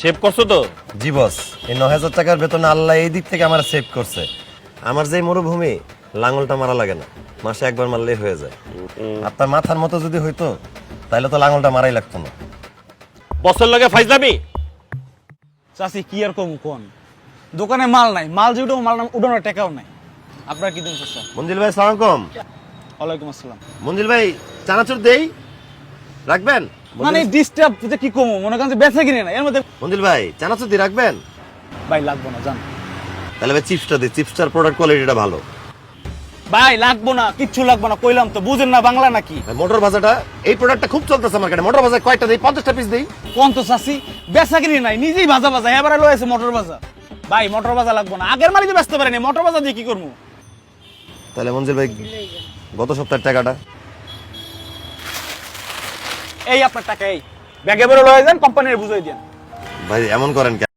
Save করছো তো? জি বস, এই 9,000 টাকার বেতন আল্লাহ এই দিক থেকে আমার সেভ করছে। আমার যে মরুভূমি, লাঙ্গলটা মারা লাগে না, মাসে একবার মারলেই হয়ে যায়। আপনার মাথার মতো যদি হইতো তাহলে তো লাঙ্গলটা মারাই লাগতো না। বছর লাগে ফাইজলামি। চাচি কি আর কম কোন দোকানে মাল নাই, মাল যে উঠো মাল উঠানোর টাকাও নাই। আপনার কি দিন চাচা? মঞ্জিল ভাই সালাম আলাইকুম। ওয়ালাইকুম আসসালাম। মঞ্জিল ভাই চানাচুর দেই, রাখবেন? মানে ডিস্টার্ব যে কি কম মনে করেন যে বেচা কিনে না এর মধ্যে। মঞ্জিল ভাই চানাচুর দিয়ে রাখবেন? ভাই লাগবো না জান। তাহলে ভাই চিপসটা দিই, চিপসটার প্রোডাক্ট কোয়ালিটিটা ভালো। ভাই লাগবো না, কিচ্ছু লাগবো না, কইলাম তো, বুঝেন না বাংলা নাকি? ভাই মোটর ভাজাটা, এই প্রোডাক্টটা খুব চলতেছে মার্কেটে। মোটর ভাজা কয়টা দেই? 50টা পিস দেই। কোন তো চাচি বেচা কিনে নাই, নিজেই ভাজা ভাজা এবারে লয়েছে মোটর ভাজা। ভাই মোটর ভাজা লাগবো না, আগের মালিতে ব্যস্ত পারেনি, মোটর ভাজা দিয়ে কি করবো? তাহলে মঞ্জিল ভাই গত সপ্তাহের টাকাটা। এই আপনার টাকা, এই ব্যাগে বেরো লয়ে যান, কোম্পানির বুঝাই দেন। ভাই এমন করেন কেন?